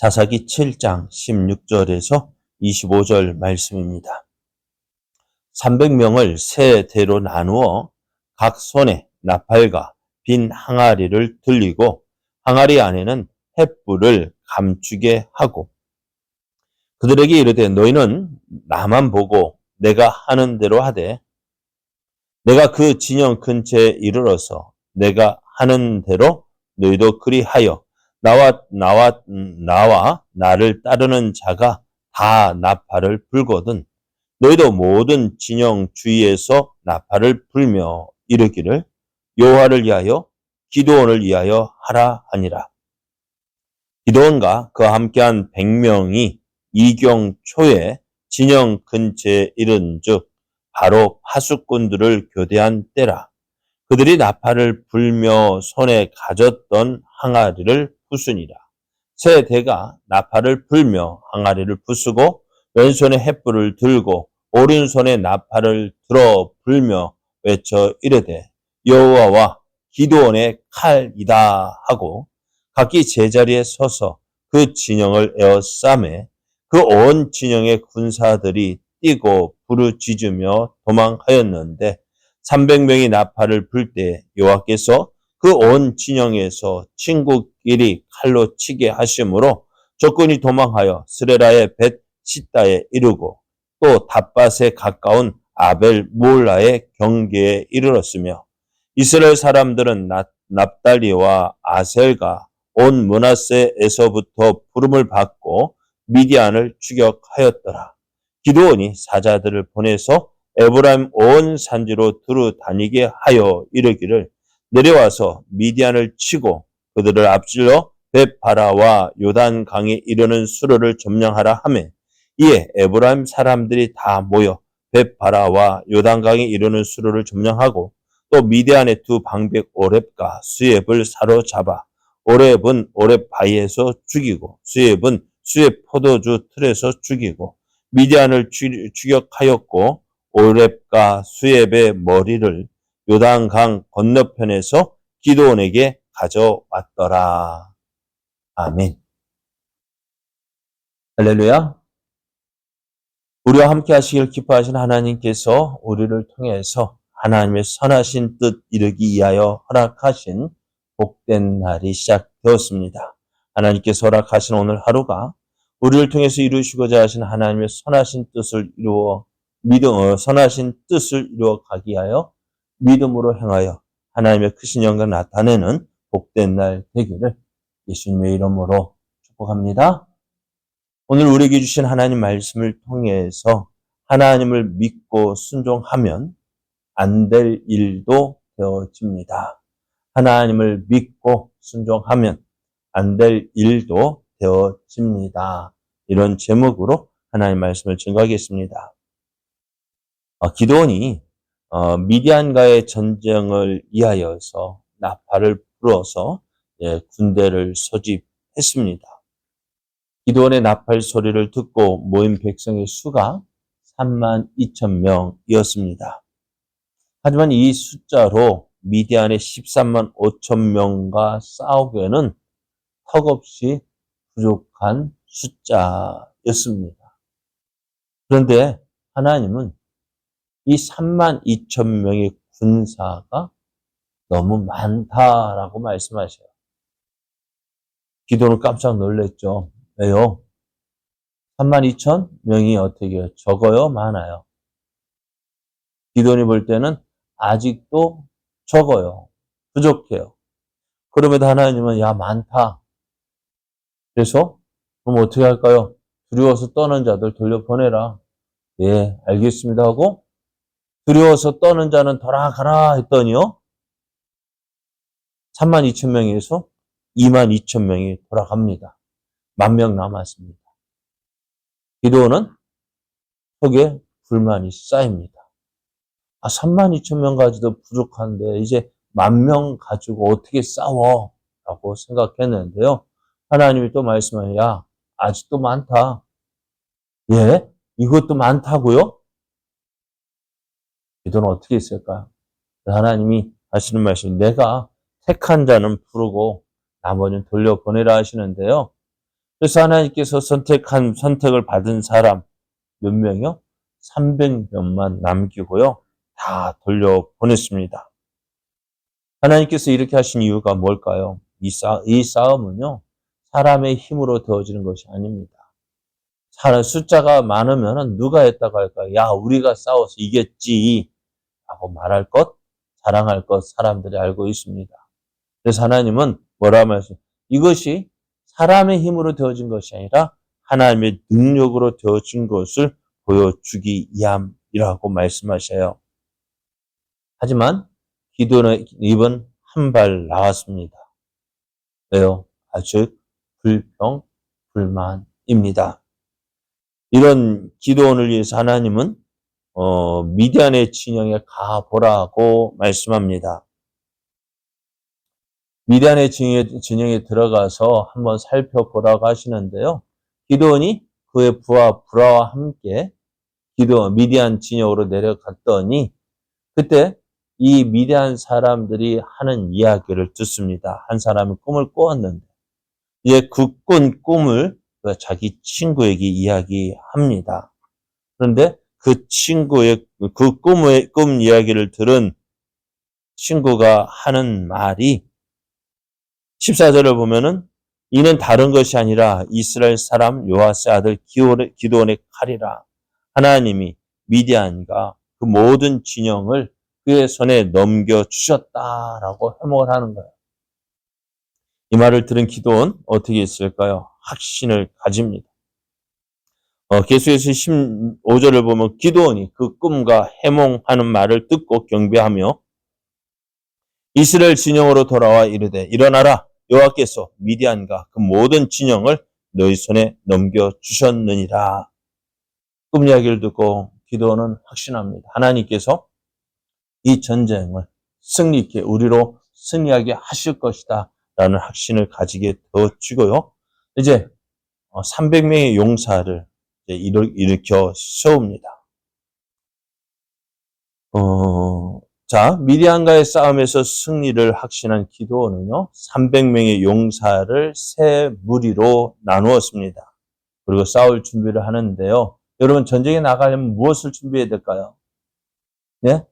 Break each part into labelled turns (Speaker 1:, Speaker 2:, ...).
Speaker 1: 사사기 7장 16절에서 25절 말씀입니다. 300명을 세 대로 나누어 각 손에 나팔과 빈 항아리를 들리고 항아리 안에는 횃불을 감추게 하고 그들에게 이르되 너희는 나만 보고 내가 하는 대로 하되 내가 그 진영 근처에 이르러서 내가 하는 대로 너희도 그리하여 나와 나를 따르는 자가 다 나팔을 불거든 너희도 모든 진영 주위에서 나팔을 불며 이르기를 여호와를 위하여 기드온을 위하여 하라 하니라. 기드온과 그와 함께한 100명이 이경 초에 진영 근처에 이른즉 바로 파수꾼들을 교대한 때라. 그들이 나팔을 불며 손에 가졌던 항아리를 부수니라. 세 대가 나팔을 불며 항아리를 부수고 왼손에 횃불을 들고 오른손에 나팔을 들어 불며 외쳐 이르되 여호와와 기드온의 칼이다 하고 각기 제자리에 서서 그 진영을 에워싸매 그 온 진영의 군사들이 뛰고 부르짖으며 도망하였는데 300명이 나팔을 불 때 여호와께서 그 온 진영에서 친구끼리 칼로 치게 하심으로 적군이 도망하여 스레라의 벳 시다에 이르고 또 답밭에 가까운 아벨 몰라의 경계에 이르렀으며 이스라엘 사람들은 납달리와 아셀과 온 므낫세에서부터 부름을 받고 미디안을 추격하였더라. 기드온이 사자들을 보내서 에브라임 온 산지로 두루 다니게 하여 이르기를 내려와서 미디안을 치고 그들을 앞질러 벳바라와 요단강에 이르는 수로를 점령하라 하매 이에 에브라임 사람들이 다 모여 벳바라와 요단강에 이르는 수로를 점령하고 또 미디안의 두 방백 오렙과 수엡을 사로잡아 오렙은 오렙 바위에서 죽이고 수엡은 수엡 포도주 틀에서 죽이고 미디안을 추격하였고 오렙과 수엡의 머리를 요단강 건너편에서 기드온에게 가져왔더라. 아멘. 할렐루야. 우리와 함께 하시길 기뻐하신 하나님께서 우리를 통해서 하나님의 선하신 뜻 이루기 위하여 허락하신 복된 날이 시작되었습니다. 하나님께서 허락하신 오늘 하루가 우리를 통해서 이루시고자 하신 하나님의 선하신 뜻을 선하신 뜻을 이루어 가기 위하여 믿음으로 행하여 하나님의 크신 영광을 나타내는 복된 날 되기를 예수님의 이름으로 축복합니다. 오늘 우리에게 주신 하나님 말씀을 통해서 하나님을 믿고 순종하면 안 될 일도 되어집니다. 하나님을 믿고 순종하면 안 될 일도 되어집니다. 이런 제목으로 하나님 말씀을 증거하겠습니다. 기드온이 미디안과의 전쟁을 위하여서 나팔을 불어서 군대를 소집했습니다. 기드온의 나팔 소리를 듣고 모인 백성의 수가 32,000명이었습니다. 하지만 이 숫자로 미디안의 13만 5천 명과 싸우기에는 턱없이 부족한 숫자였습니다. 그런데 하나님은 이 3만 2천 명의 군사가 너무 많다라고 말씀하셔요. 기도는 깜짝 놀랐죠. 왜요? 3만 2천 명이 어떻게 해요? 적어요? 많아요? 기도니 볼 때는 아직도 적어요. 부족해요. 그럼에도 하나님은 야 많다. 그래서 그럼 어떻게 할까요? 두려워서 떠는 자들 돌려보내라. 예, 알겠습니다 하고 두려워서 떠는 자는 돌아가라 했더니요. 3만 2천 명에서 2만 2천 명이 돌아갑니다. 10,000명 남았습니다. 기도는 속에 불만이 쌓입니다. 3만 2천 명 가지도 부족한데 이제 10,000명 가지고 어떻게 싸워? 라고 생각했는데요. 하나님이 또 말씀하세요. 야, 아직도 많다. 예? 이것도 많다고요? 기도는 어떻게 있을까요? 하나님이 하시는 말씀이 내가 택한 자는 부르고 나머지는 돌려보내라 하시는데요. 그래서 하나님께서 선택을 받은 사람 몇 명이요? 300명만 남기고요. 다 돌려보냈습니다. 하나님께서 이렇게 하신 이유가 뭘까요? 이 싸움은요, 사람의 힘으로 되어지는 것이 아닙니다. 숫자가 많으면 누가 했다고 할까요? 야, 우리가 싸워서 이겼지. 라고 말할 것, 자랑할 것 사람들이 알고 있습니다. 그래서 하나님은 뭐라 말씀? 이것이 사람의 힘으로 되어진 것이 아니라 하나님의 능력으로 되어진 것을 보여주기 위함이라고 말씀하셔요. 하지만 기도는 입은 한 발 나왔습니다. 왜요? 아주 불평, 불만입니다. 이런 기도원을 위해서 하나님은 미디안의 진영에 가보라고 말씀합니다. 미디안의 진영에 들어가서 한번 살펴보라고 하시는데요. 기도원이 그의 부하 브라와 함께 미디안 진영으로 내려갔더니 그때 이 미디안 사람들이 하는 이야기를 듣습니다. 한 사람이 꿈을 꾸었는데 이제 그 꾼 꿈을 자기 친구에게 이야기합니다. 그런데 그 친구의 그 꿈 이야기를 들은 친구가 하는 말이 14절을 보면은 이는 다른 것이 아니라 이스라엘 사람 요아스의 아들 기드온의 칼이라. 하나님이 미디안과 그 모든 진영을 그의 손에 넘겨주셨다라고 해몽을 하는 거예요. 이 말을 들은 기드온 어떻게 했을까요? 확신을 가집니다. 계수에서 15절을 보면 기드온이 그 꿈과 해몽하는 말을 듣고 경배하며 이스라엘 진영으로 돌아와 이르되 일어나라 여호와께서 미디안과 그 모든 진영을 너희 손에 넘겨주셨느니라. 꿈 이야기를 듣고 기드온은 확신합니다. 하나님께서 이 전쟁을 승리케 우리로 승리하게 하실 것이다 라는 확신을 가지게 되어지고요. 이제 300명의 용사를 일으켜 세웁니다. 자, 미디안과의 싸움에서 승리를 확신한 기드온은요, 300명의 용사를 세 무리로 나누었습니다. 그리고 싸울 준비를 하는데요. 여러분, 전쟁에 나가려면 무엇을 준비해야 될까요? 네?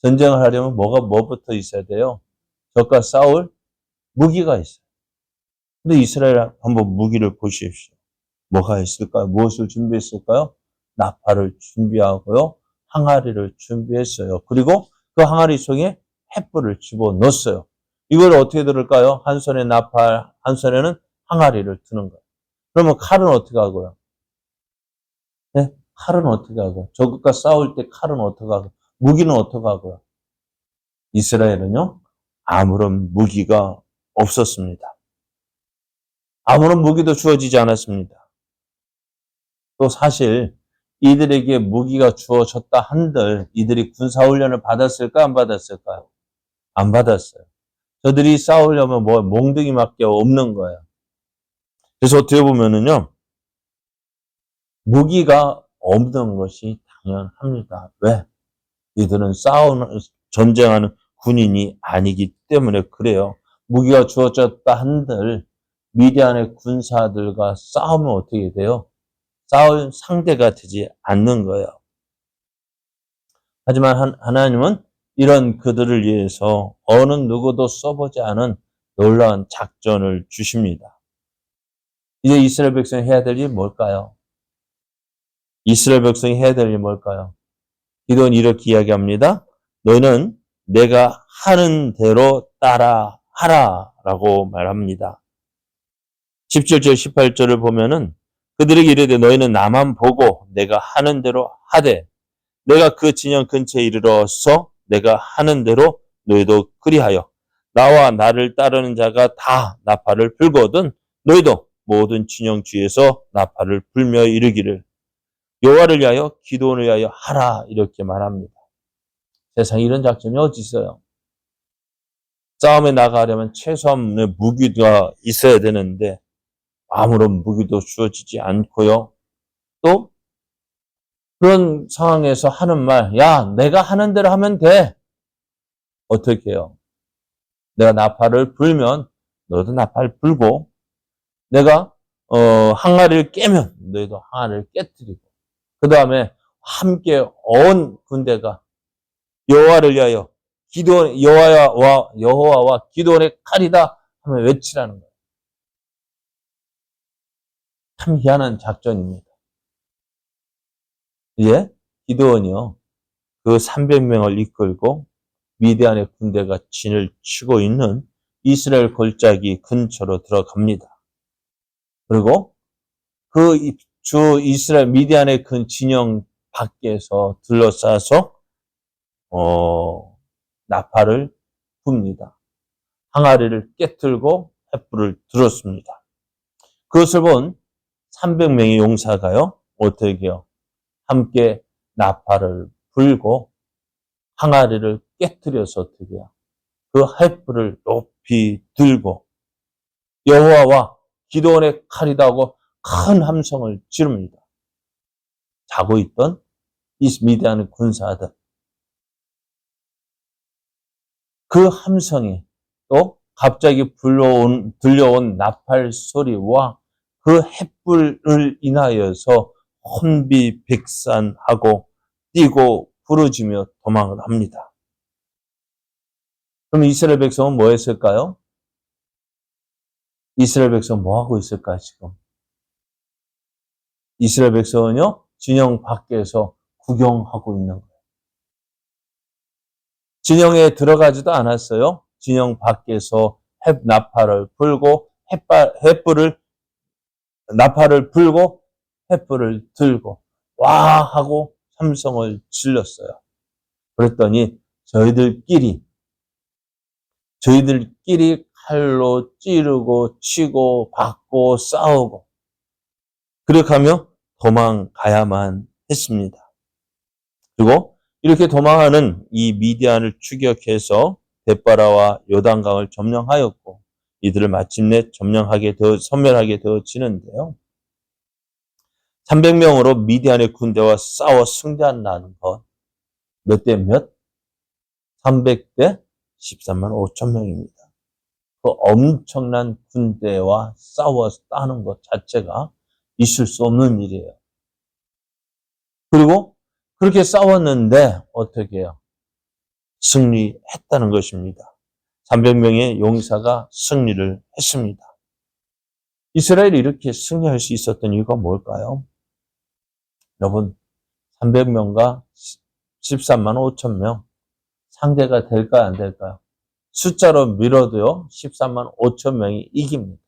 Speaker 1: 전쟁을 하려면 뭐부터 있어야 돼요? 적과 싸울 무기가 있어요. 근데 이스라엘 한번 무기를 보십시오. 뭐가 있을까요? 무엇을 준비했을까요? 나팔을 준비하고요. 항아리를 준비했어요. 그리고 그 항아리 속에 횃불을 집어넣었어요. 이걸 어떻게 들을까요? 한 손에 나팔, 한 손에는 항아리를 드는 거예요. 그러면 칼은 어떻게 하고요? 네? 칼은 어떻게 하고요? 적과 싸울 때 칼은 어떻게 하고요? 무기는 어떻게 하고요? 이스라엘은요, 아무런 무기가 없었습니다. 아무런 무기도 주어지지 않았습니다. 또 사실 이들에게 무기가 주어졌다 한들 이들이 군사훈련을 받았을까 안 받았을까요? 안 받았어요. 저들이 싸우려면 몽둥이밖에 없는 거예요. 그래서 어떻게 보면은요, 무기가 없는 것이 당연합니다. 왜? 이들은 전쟁하는 군인이 아니기 때문에 그래요. 무기가 주어졌다 한들 미디안의 군사들과 싸우면 어떻게 돼요? 싸울 상대가 되지 않는 거예요. 하지만 하나님은 이런 그들을 위해서 어느 누구도 써보지 않은 놀라운 작전을 주십니다. 이제 이스라엘 백성이 해야 될 일이 뭘까요? 이스라엘 백성이 해야 될 일이 뭘까요? 기도는 이렇게 이야기합니다. 너는 내가 하는 대로 따라 하라 라고 말합니다. 17절 18절을 보면은 그들에게 이르되 너희는 나만 보고 내가 하는 대로 하되 내가 그 진영 근처에 이르러서 내가 하는 대로 너희도 그리하여 나와 나를 따르는 자가 다 나팔을 불거든 너희도 모든 진영 주위에서 나팔을 불며 이르기를 여호와를 위하여 기도원을 위하여 하라 이렇게 말합니다. 세상에 이런 작전이 어디 있어요? 싸움에 나가려면 최소한의 무기가 있어야 되는데 아무런 무기도 주어지지 않고요. 또 그런 상황에서 하는 말, 야, 내가 하는 대로 하면 돼. 어떻게 해요? 내가 나팔을 불면 너도 나팔 불고 내가 항아리를 깨면 너희도 항아리를 깨뜨리고 그 다음에 함께 온 군대가 여호와를 위하여 기도원 여호와와 기도원의 칼이다 하며 외치라는 거예요. 참 희한한 작전입니다. 이제 기도원이요 그 300명을 이끌고 미디안의 군대가 진을 치고 있는 이스라엘 골짜기 근처로 들어갑니다. 그리고 그 주 이스라엘 미디안의 그 진영 밖에서 둘러싸서 나팔을 붑니다. 항아리를 깨뜨리고 횃불을 들었습니다. 그것을 본 300명의 용사가요 어떻게 해요? 함께 나팔을 불고 항아리를 깨뜨려서 어떻게 해요? 그 횃불을 높이 들고 여호와와 기도원의 칼이다 하고 큰 함성을 지릅니다. 자고 있던 이 미디안의 군사들. 그 함성이 또 갑자기 들려온 나팔 소리와 그 횃불을 인하여서 혼비백산하고 뛰고 부르짖며 도망을 합니다. 그럼 이스라엘 백성은 뭐 했을까요? 이스라엘 백성은 뭐 하고 있을까요, 지금? 이스라엘 백성은요, 진영 밖에서 구경하고 있는 거예요. 진영에 들어가지도 않았어요. 진영 밖에서 나팔을 불고, 나팔을 불고, 횃불을 들고, 와! 하고 함성을 질렀어요. 그랬더니 저희들끼리 칼로 찌르고 치고 받고 싸우고 그렇게 하며 도망가야만 했습니다. 그리고 이렇게 도망하는 이 미디안을 추격해서 벳바라와 요단강을 점령하였고 이들을 마침내 섬멸하게 되어지는데요. 300명으로 미디안의 군대와 싸워 승리한다는 것. 몇 대 몇? 300대 13만 5천 명입니다. 그 엄청난 군대와 싸웠다는 것 자체가 있을 수 없는 일이에요. 그리고 그렇게 싸웠는데 어떻게 해요? 승리했다는 것입니다. 300명의 용사가 승리를 했습니다. 이스라엘이 이렇게 승리할 수 있었던 이유가 뭘까요? 여러분, 300명과 13만 5천 명 상대가 될까요? 안 될까요? 숫자로 밀어도요, 13만 5천 명이 이깁니다.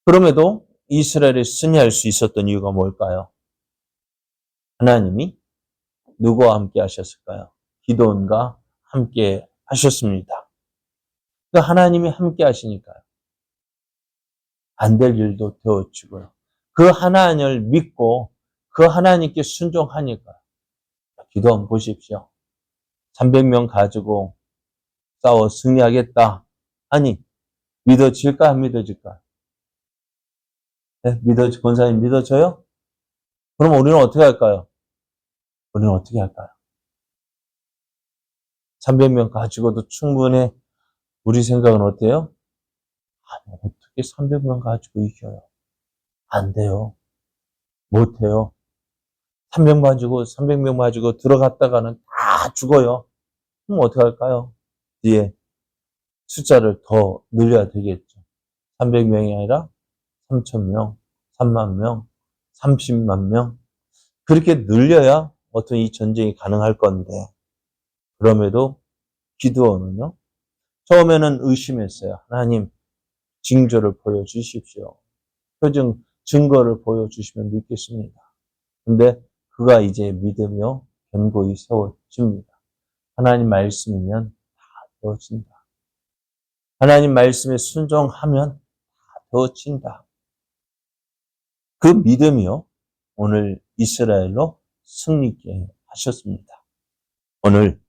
Speaker 1: 그럼에도 이스라엘이 승리할 수 있었던 이유가 뭘까요? 하나님이 누구와 함께 하셨을까요? 기드온과 함께 하셨습니다. 하나님이 함께 하시니까요. 안 될 일도 되어지고요. 그 하나님을 믿고 그 하나님께 순종하니까 기도한 보십시오. 300명 가지고 싸워 승리하겠다. 아니, 믿어질까 안 믿어질까? 네? 권사님 믿어져요? 그럼 우리는 어떻게 할까요? 우리는 어떻게 할까요? 300명 가지고도 충분히 우리 생각은 어때요? 아니, 어떻게 300명 가지고 이겨요? 안 돼요. 못 해요. 300명 가지고 들어갔다가는 다 죽어요. 그럼 어떻게 할까요? 뒤에 숫자를 더 늘려야 되겠죠. 300명이 아니라 3,000명, 3만 명, 30만 명. 그렇게 늘려야 어떤 이 전쟁이 가능할 건데, 그럼에도 기드온은요, 처음에는 의심했어요. 하나님, 징조를 보여주십시오. 증거를 보여주시면 믿겠습니다. 근데 그가 이제 믿으며 견고히 세워집니다. 하나님 말씀이면 다 되어진다. 하나님 말씀에 순종하면 다 되어진다. 그 믿음이요, 오늘 이스라엘로 승리케 하셨습니다. 오늘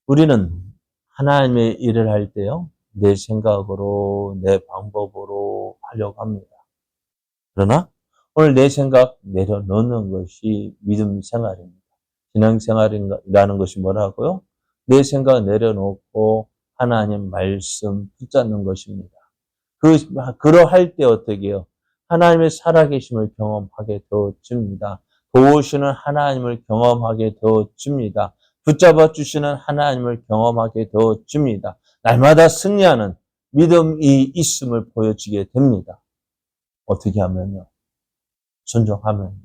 Speaker 1: 우리는 하나님의 일을 할 때요, 내 생각으로, 내 방법으로 하려고 합니다. 그러나 오늘 내 생각 내려놓는 것이 믿음 생활입니다. 신앙 생활이라는 것이 뭐라고요? 내 생각 내려놓고 하나님 말씀 붙잡는 것입니다. 그러할 때 어떻게 해요? 하나님의 살아계심을 경험하게 되어집니다. 도우시는 하나님을 경험하게 되어집니다. 붙잡아 주시는 하나님을 경험하게 되어집니다. 날마다 승리하는 믿음이 있음을 보여지게 됩니다. 어떻게 하면요? 순종하면.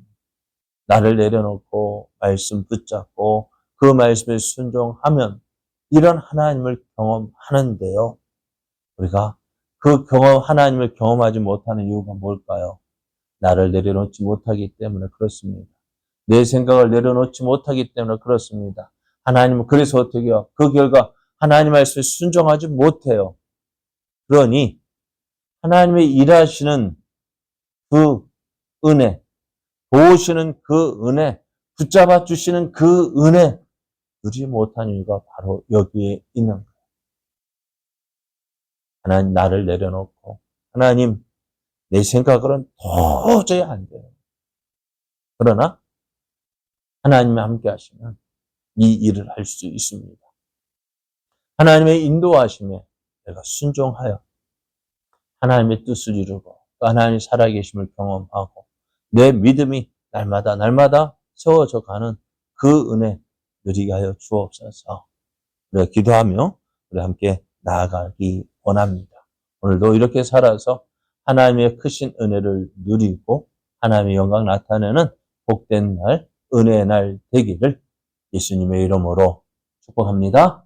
Speaker 1: 나를 내려놓고 말씀 붙잡고 그 말씀에 순종하면 이런 하나님을 경험하는데요. 우리가 하나님을 경험하지 못하는 이유가 뭘까요? 나를 내려놓지 못하기 때문에 그렇습니다. 내 생각을 내려놓지 못하기 때문에 그렇습니다. 하나님은 그래서 어떻게 해요? 그 결과 하나님 말씀에 순종하지 못해요. 그러니 하나님의 일하시는 그 은혜, 도우시는 그 은혜, 붙잡아 주시는 그 은혜, 누리지 못한 이유가 바로 여기에 있는 거예요. 하나님 나를 내려놓고 하나님 내 생각으로는 도저히 안 돼요. 그러나 하나님이 함께 하시면 이 일을 할 수 있습니다. 하나님의 인도하심에 내가 순종하여 하나님의 뜻을 이루고 하나님의 살아계심을 경험하고 내 믿음이 날마다 세워져 가는 그 은혜 누리게 하여 주옵소서. 우리가 기도하며 우리 함께 나아가기 원합니다. 오늘도 이렇게 살아서 하나님의 크신 은혜를 누리고 하나님의 영광 나타내는 복된 날, 은혜의 날 되기를 예수님의 이름으로 축복합니다.